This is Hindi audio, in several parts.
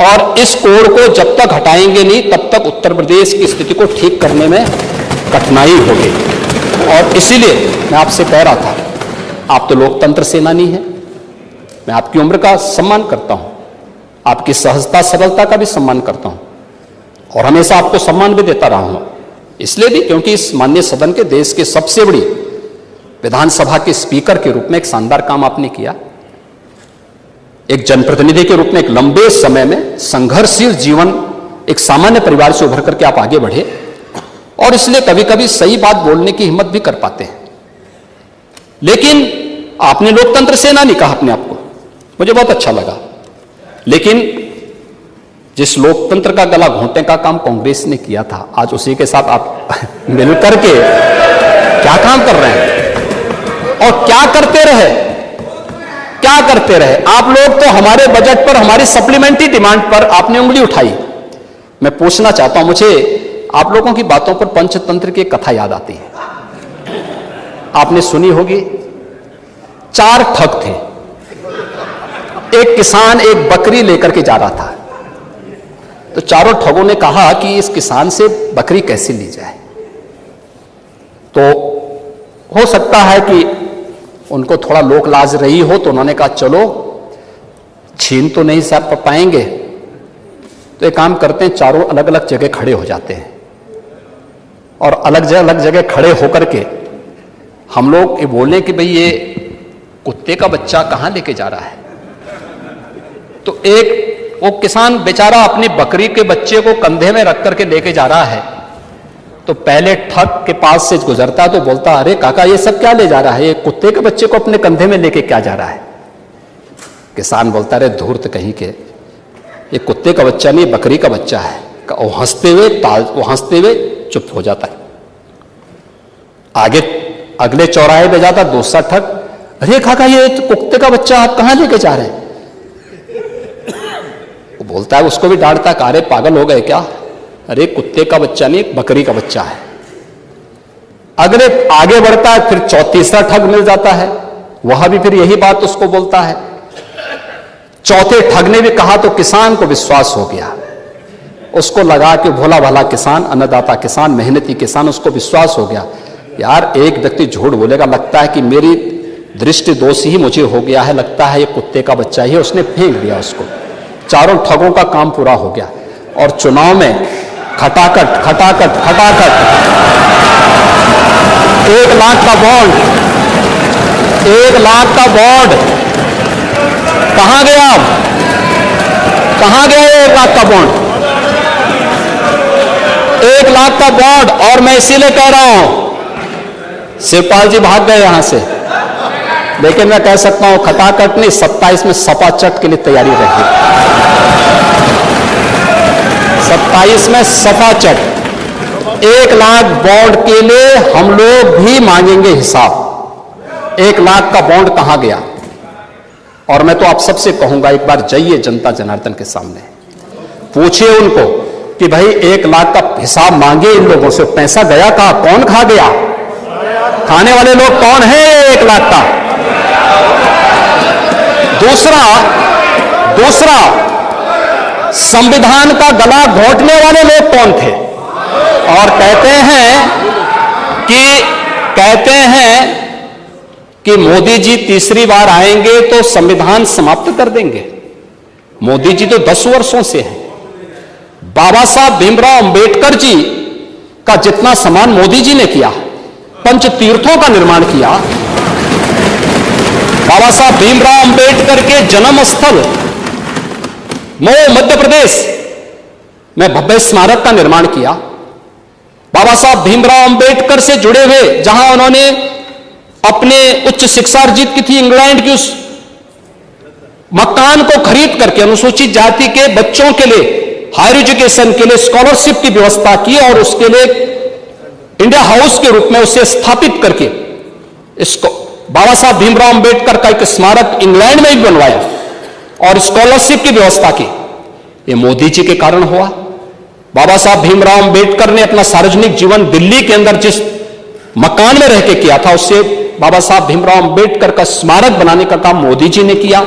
और इस कोड को जब तक हटाएंगे नहीं तब तक उत्तर प्रदेश की स्थिति को ठीक करने में कठिनाई होगी। और इसीलिए मैं आपसे कह रहा था, आप तो लोकतंत्र सेनानी हैं, मैं आपकी उम्र का सम्मान करता हूं, आपकी सहजता सरलता का भी सम्मान करता हूं और हमेशा आपको सम्मान भी देता रहा हूं। इसलिए भी क्योंकि इस माननीय सदन के देश के सबसे बड़ी विधानसभा के स्पीकर के रूप में एक शानदार काम आपने किया। एक जनप्रतिनिधि के रूप में एक लंबे समय में संघर्षशील जीवन, एक सामान्य परिवार से उभर करके आप आगे बढ़े और इसलिए कभी कभी सही बात बोलने की हिम्मत भी कर पाते हैं। लेकिन आपने लोकतंत्र सेनानी कहा अपने आप को, मुझे बहुत अच्छा लगा। लेकिन जिस लोकतंत्र का गला घोंटने का काम कांग्रेस ने किया था, आज उसी के साथ आप मिलकर के क्या काम कर रहे हैं और क्या करते रहे, क्या करते रहे आप लोग। तो हमारे बजट पर, हमारी सप्लीमेंट्री डिमांड पर आपने उंगली उठाई। मैं पूछना चाहता हूं, मुझे आप लोगों की बातों पर पंचतंत्र की कथा याद आती है, आपने सुनी होगी। 4 ठग थे, एक किसान एक बकरी लेकर के जा रहा था, तो चारों ठगों ने कहा कि इस किसान से बकरी कैसे ली जाए। तो हो सकता है कि उनको थोड़ा लोक लाज रही हो, तो उन्होंने कहा चलो छीन तो नहीं सब पाएंगे, तो एक काम करते हैं, चारों अलग अलग जगह खड़े हो जाते हैं और अलग जगह खड़े होकर के हम लोग ये बोले कि भाई ये कुत्ते का बच्चा कहां लेके जा रहा है। तो एक वो किसान बेचारा अपनी बकरी के बच्चे को कंधे में रख करके लेके जा रहा है, तो पहले ठग के पास से गुजरता तो बोलता, अरे काका ये सब क्या ले जा रहा है, ये कुत्ते के बच्चे को अपने कंधे में लेके क्या जा रहा है। किसान बोलता, अरे धूर्त कहीं के, ये कुत्ते का बच्चा नहीं बकरी का बच्चा है। वो हंसते हुए चुप हो जाता है। आगे अगले चौराहे पे जाता दूसरा ठग, अरे काका ये कुत्ते का बच्चा आप कहां लेके जा रहे हैं। वो बोलता है, उसको भी डांटता, अरे पागल हो गए क्या, अरे कुत्ते का बच्चा नहीं बकरी का बच्चा है। अगले आगे बढ़ता है, फिर तीसरा ठग मिल जाता है, वह भी फिर यही बात उसको बोलता है। चौथे ठग ने भी कहा तो किसान को विश्वास हो गया, उसको लगा कि भोला भाला किसान, अन्नदाता किसान, मेहनती किसान, उसको विश्वास हो गया यार एक व्यक्ति झूठ बोलेगा, लगता है कि मेरी दृष्टि दोष ही मुझे हो गया है, लगता है ये कुत्ते का बच्चा ही, उसने फेंक दिया उसको। चारों ठगों का काम पूरा हो गया और चुनाव में खटाखट 1 लाख का बॉन्ड, 1 लाख का बॉन्ड कहां गया, कहां गया 1 लाख का बॉन्ड, 1 लाख का बॉन्ड। और मैं इसीलिए कह रहा हूं, शिवपाल जी भाग गए यहां से, लेकिन मैं कह सकता हूं खटाखट नहीं, 27 में सपाचट के लिए तैयारी रहेगी। 27 में सपाचट 1 लाख बॉन्ड के लिए हम लोग भी मांगेंगे हिसाब। 1 लाख का बॉन्ड कहां गया। और मैं तो आप सबसे कहूंगा, एक बार जाइए जनता जनार्दन के सामने, पूछिए उनको कि भाई 1 लाख का हिसाब मांगे इन लोगों से, पैसा गया कहां, कौन खा गया, खाने वाले लोग कौन है 1 लाख का। दूसरा संविधान का गला घोंटने वाले लोग कौन थे। और कहते हैं कि मोदी जी तीसरी बार आएंगे तो संविधान समाप्त कर देंगे। मोदी जी तो 10 वर्षों से हैं। बाबा साहब भीमराव अंबेडकर जी का जितना सम्मान मोदी जी ने किया, पंच तीर्थों का निर्माण किया, बाबा साहब भीमराव अंबेडकर के जन्म स्थल मऊ मध्य प्रदेश में भव्य स्मारक का निर्माण किया। बाबा साहब भीमराव अंबेडकर से जुड़े हुए, जहां उन्होंने अपने उच्च शिक्षा अर्जित की थी, इंग्लैंड की उस मकान को खरीद करके अनुसूचित जाति के बच्चों के लिए हायर एजुकेशन के लिए स्कॉलरशिप की व्यवस्था की और उसके लिए इंडिया हाउस के रूप में उसे स्थापित करके इसको बाबा साहब भीमराव अंबेडकर का एक स्मारक इंग्लैंड में भी बनवाया और स्कॉलरशिप की व्यवस्था की। ये मोदी जी के कारण हुआ। बाबा साहब भीमराव अंबेडकर ने अपना सार्वजनिक जीवन दिल्ली के अंदर जिस मकान में रह के किया था, उससे बाबा साहब भीमराव अंबेडकर का स्मारक बनाने का काम मोदी जी ने किया।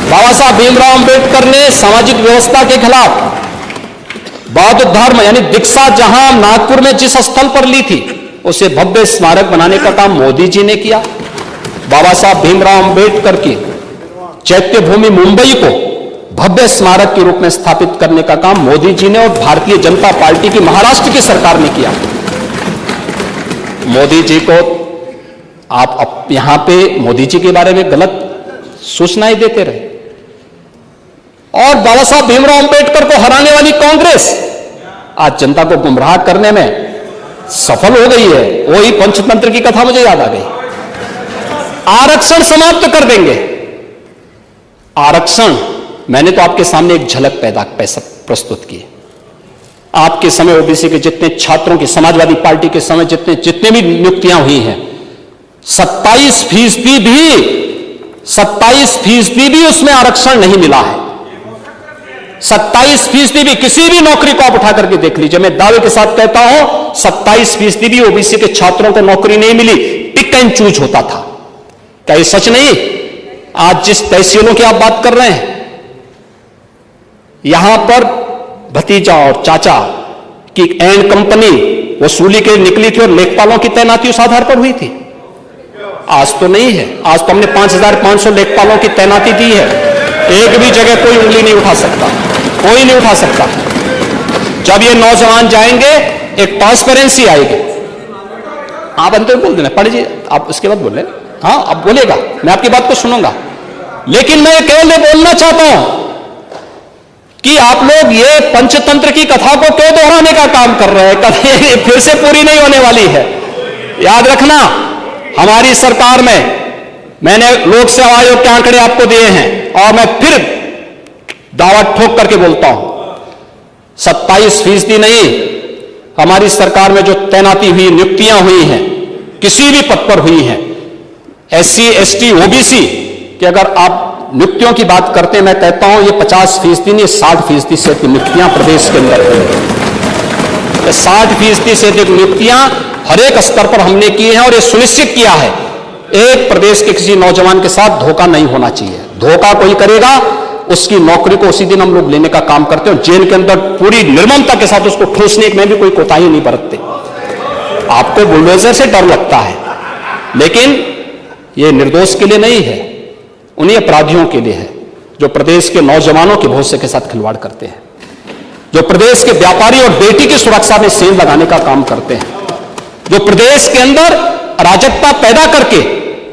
बाबा साहब भीमराव अंबेडकर ने सामाजिक व्यवस्था के खिलाफ बौद्ध धर्म यानी दीक्षा जहां नागपुर में जिस स्थल पर ली थी उसे भव्य स्मारक बनाने का काम मोदी जी ने किया। बाबा साहब भीमराव अंबेडकर की चैत्य भूमि मुंबई को भव्य स्मारक के रूप में स्थापित करने का काम मोदी जी ने और भारतीय जनता पार्टी की महाराष्ट्र की सरकार ने किया। मोदी जी को आप यहां पे मोदी जी के बारे में गलत सूचनाएं देते रहे और बाबा साहब भीमराव अंबेडकर को हराने वाली कांग्रेस आज जनता को गुमराह करने में सफल हो गई है। वही पंचतंत्र की कथा मुझे याद आ गई। आरक्षण समाप्त कर देंगे। आरक्षण मैंने तो आपके सामने एक झलक प्रस्तुत की। आपके समय ओबीसी के जितने छात्रों की, समाजवादी पार्टी के समय जितने भी नियुक्तियां हुई हैं, 27% भी उसमें आरक्षण नहीं मिला है। 27% भी किसी भी नौकरी को आप उठा करके देख लीजिए, मैं दावे के साथ कहता हूं 27% भी ओबीसी के छात्रों को नौकरी नहीं मिली। पिक एंड चूज होता था। क्या ये सच नहीं? आज जिस तहसीलों की आप बात कर रहे हैं, यहां पर भतीजा और चाचा की एंड कंपनी वसूली के निकली थी और लेखपालों की तैनाती उस आधार पर हुई थी। आज तो नहीं है। आज तो हमने 5500 लेखपालों की तैनाती दी है। एक भी जगह कोई उंगली नहीं उठा सकता, कोई नहीं उठा सकता। जब ये नौजवान जाएंगे एक ट्रांसपेरेंसी आएगी। आप अंतर बोल देना, पढ़िए आप, उसके बाद बोल रहे। हाँ, अब बोलेगा, मैं आपकी बात को सुनूंगा। लेकिन मैं केवल बोलना चाहता हूं कि आप लोग ये पंचतंत्र की कथा को क्यों दोहराने का काम कर रहे हैं? कभी फिर से पूरी नहीं होने वाली है। याद रखना, हमारी सरकार में मैंने लोक सेवा आयोग के आंकड़े आपको दिए हैं और मैं फिर दावा ठोक करके बोलता हूं, 27% नहीं, हमारी सरकार में जो तैनाती हुई, नियुक्तियां हुई हैं, किसी भी पद पर हुई हैं, SC, ST, OBC कि अगर आप नियुक्तियों की बात करते हैं, मैं कहता हूं ये 50% नहीं, 60% से अधिक नियुक्तियां प्रदेश के अंदर हुई हैं। 60% से अधिक नियुक्तियां हर एक स्तर पर हमने की हैं और ये सुनिश्चित किया है एक प्रदेश के किसी नौजवान के साथ धोखा नहीं होना चाहिए। धोखा कोई करेगा उसकी नौकरी को उसी दिन हम लोग लेने का काम करते हैं। जेल के अंदर पूरी निर्ममता के साथ उसको ठूसने में भी कोई कोताही नहीं बरतते। आपको बुलडोजर से डर लगता है, लेकिन यह निर्दोष के लिए नहीं है, उन्हीं अपराधियों के लिए है जो प्रदेश के नौजवानों के भविष्य के साथ खिलवाड़ करते हैं, जो प्रदेश के व्यापारी और बेटी की सुरक्षा में सेंध लगाने का काम करते हैं, जो प्रदेश के अंदर अराजकता पैदा करके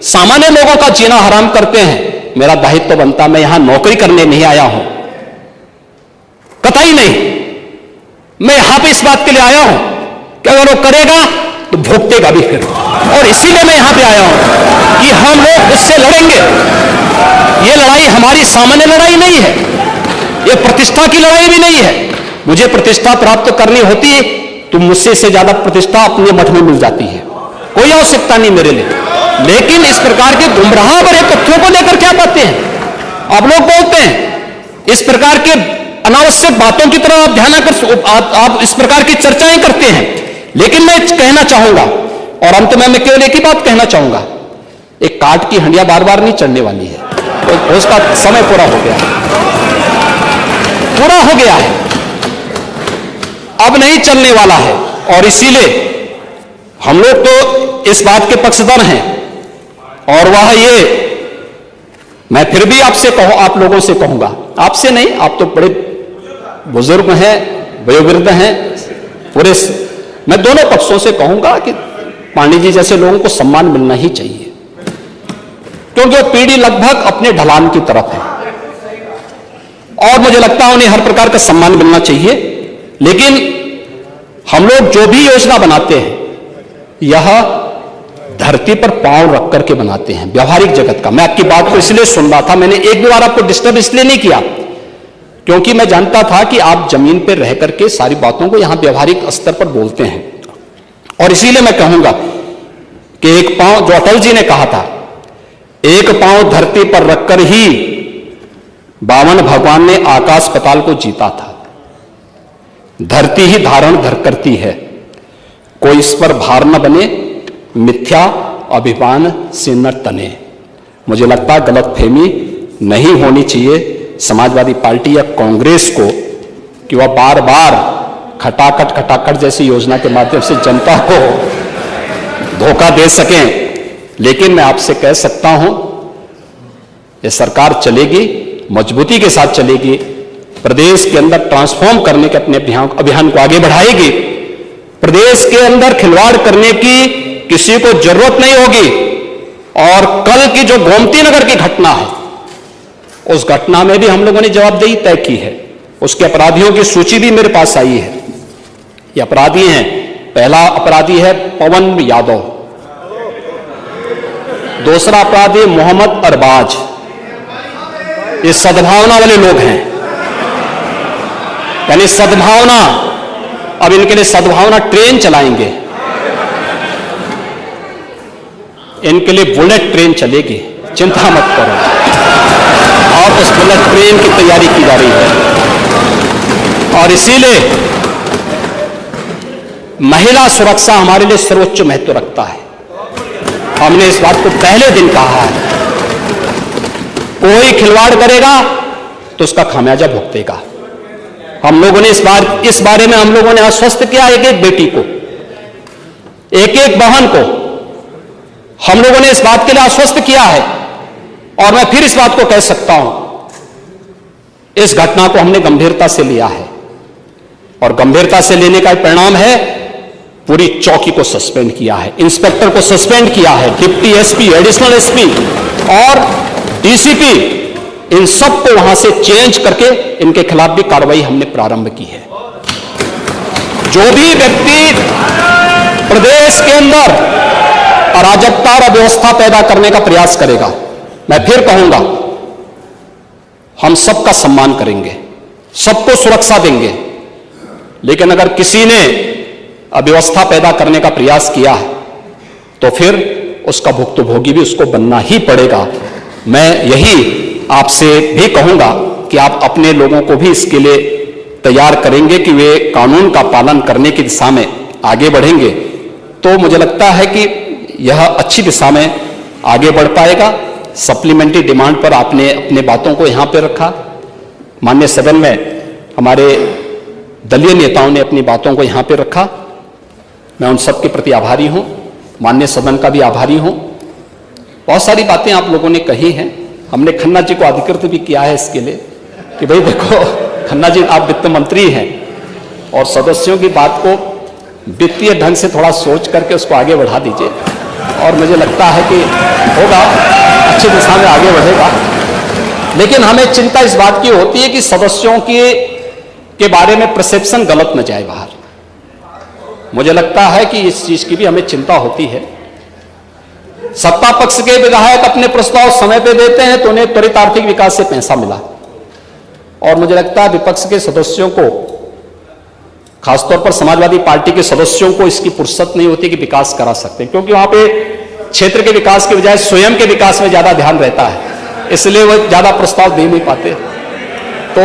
सामान्य लोगों का जीना हराम करते हैं। मेरा दायित्व तो बनता, मैं यहां नौकरी करने नहीं आया हूं, कतई नहीं। मैं यहां पे इस बात के लिए आया हूं कि अगर वो करेगा तो भुगतेगा भी फिर, और इसीलिए मैं यहां पे आया हूं कि हम लोग उससे लड़ेंगे। ये लड़ाई हमारी सामान्य लड़ाई नहीं है, ये प्रतिष्ठा की लड़ाई भी नहीं है। मुझे प्रतिष्ठा प्राप्त करनी होती तो मुझसे से ज्यादा प्रतिष्ठा अपने मठ में मिल जाती है, कोई आवश्यकता नहीं मेरे लिए। लेकिन इस प्रकार के गुमराह भरे तथ्यों को लेकर क्या बातें हैं आप लोग बोलते हैं, इस प्रकार के अनावश्यक बातों की तरफ आप ध्यान कर, आप इस प्रकार की चर्चाएं करते हैं। लेकिन मैं कहना चाहूंगा, और अंत में मैं केवल एक ही बात कहना चाहूंगा, एक काट की हंडिया बार बार नहीं चढ़ने वाली है, तो उसका समय पूरा हो गया, पूरा हो गया है, अब नहीं चलने वाला है। और इसीलिए हम लोग तो इस बात के पक्षधर हैं, और वह ये मैं फिर भी आपसे आप लोगों से कहूंगा, आपसे नहीं, आप तो बड़े बुजुर्ग हैं, वयोवृद्ध हैं, पूरे मैं दोनों पक्षों से कहूंगा कि पांडे जी जैसे लोगों को सम्मान मिलना ही चाहिए, क्योंकि वो पीढ़ी लगभग अपने ढलान की तरफ है और मुझे लगता है उन्हें हर प्रकार का सम्मान मिलना चाहिए। लेकिन हम लोग जो भी योजना बनाते हैं यह धरती पर पांव रख करके बनाते हैं, व्यवहारिक जगत का। मैं आपकी बात को इसलिए सुन रहा था, मैंने एक भी बार आपको डिस्टर्ब इसलिए नहीं किया क्योंकि मैं जानता था कि आप जमीन पर रह करके सारी बातों को यहां व्यवहारिक स्तर पर बोलते हैं। और इसीलिए मैं कहूंगा कि एक पांव, जो अटल जी ने कहा था, एक पांव धरती पर रखकर ही बावन भगवान ने आकाश पाताल को जीता था। धरती ही धारण धर करती है, कोई इस पर भार न बने, मिथ्या अभिमान से न तने। मुझे लगता है गलतफहमी नहीं होनी चाहिए समाजवादी पार्टी या कांग्रेस को कि वह बार बार खटाखट जैसी योजना के माध्यम से जनता को धोखा दे सकें। लेकिन मैं आपसे कह सकता हूं, ये सरकार चलेगी, मजबूती के साथ चलेगी, प्रदेश के अंदर ट्रांसफॉर्म करने के अपने अभियान को आगे बढ़ाएगी। प्रदेश के अंदर खिलवाड़ करने की किसी को जरूरत नहीं होगी। और कल की जो गोमती नगर की घटना है, उस घटना में भी हम लोगों ने जवाबदेही तय की है। उसके अपराधियों की सूची भी मेरे पास आई है। ये अपराधी हैं, पहला अपराधी है पवन यादव, दूसरा अपराधी मोहम्मद अरबाज। ये सद्भावना वाले लोग हैं, यानी सद्भावना, अब इनके लिए सद्भावना ट्रेन चलाएंगे, इनके लिए बुलेट ट्रेन चलेगी, चिंता मत करो। और उस बुलेट ट्रेन की तैयारी की जा रही है। और इसीलिए महिला सुरक्षा हमारे लिए सर्वोच्च महत्व रखता है। हमने इस बात को पहले दिन कहा है, कोई खिलवाड़ करेगा तो उसका खामियाजा भुगतेगा। हम लोगों ने इस बारे में हम लोगों ने आश्वस्त किया, एक एक बेटी को, एक एक बहन को हम लोगों ने इस बात के लिए आश्वस्त किया है। और मैं फिर इस बात को कह सकता हूं, इस घटना को हमने गंभीरता से लिया है। और गंभीरता से लेने का परिणाम है, पूरी चौकी को सस्पेंड किया है, इंस्पेक्टर को सस्पेंड किया है, डिप्टी एसपी, एडिशनल एसपी और डीसीपी, इन सबको वहां से चेंज करके इनके खिलाफ भी कार्रवाई हमने प्रारंभ की है। जो भी व्यक्ति प्रदेश के अंदर अराजकता और अव्यवस्था पैदा करने का प्रयास करेगा, मैं फिर कहूंगा, हम सबका सम्मान करेंगे, सबको सुरक्षा देंगे। लेकिन अगर किसी ने अव्यवस्था पैदा करने का प्रयास किया है तो फिर उसका भुक्तभोगी भी उसको बनना ही पड़ेगा। मैं यही आपसे भी कहूंगा कि आप अपने लोगों को भी इसके लिए तैयार करेंगे कि वे कानून का पालन करने की दिशा में आगे बढ़ेंगे, तो मुझे लगता है कि यह अच्छी दिशा में आगे बढ़ पाएगा। सप्लीमेंट्री डिमांड पर आपने अपने बातों को यहां पर रखा, माननीय सदन में हमारे दलीय नेताओं ने अपनी बातों को यहां पर रखा। मैं उन सब के प्रति आभारी हूं, माननीय सदन का भी आभारी हूं। बहुत सारी बातें आप लोगों ने कही हैं। हमने खन्ना जी को अधिकृत भी किया है इसके लिए कि भाई देखो खन्ना जी, आप वित्त मंत्री हैं और सदस्यों की बात को वित्तीय ढंग से थोड़ा सोच करके उसको आगे बढ़ा दीजिए। और मुझे लगता है कि होगा, अच्छी दिशा में आगे बढ़ेगा। लेकिन हमें चिंता इस बात की होती है कि सदस्यों के बारे में परसेप्शन गलत न जाए बाहर। मुझे लगता है कि इस चीज की भी हमें चिंता होती है। सत्ता पक्ष के विधायक अपने प्रस्ताव समय पे देते हैं तो उन्हें त्वरित आर्थिक विकास से पैसा मिला, और मुझे लगता है विपक्ष के सदस्यों को, खासतौर पर समाजवादी पार्टी के सदस्यों को इसकी फुर्सत नहीं होती कि विकास करा सकते, क्योंकि वहां पे क्षेत्र के विकास के बजाय स्वयं के विकास में ज्यादा ध्यान रहता है, इसलिए वो ज्यादा प्रस्ताव दे नहीं पाते। तो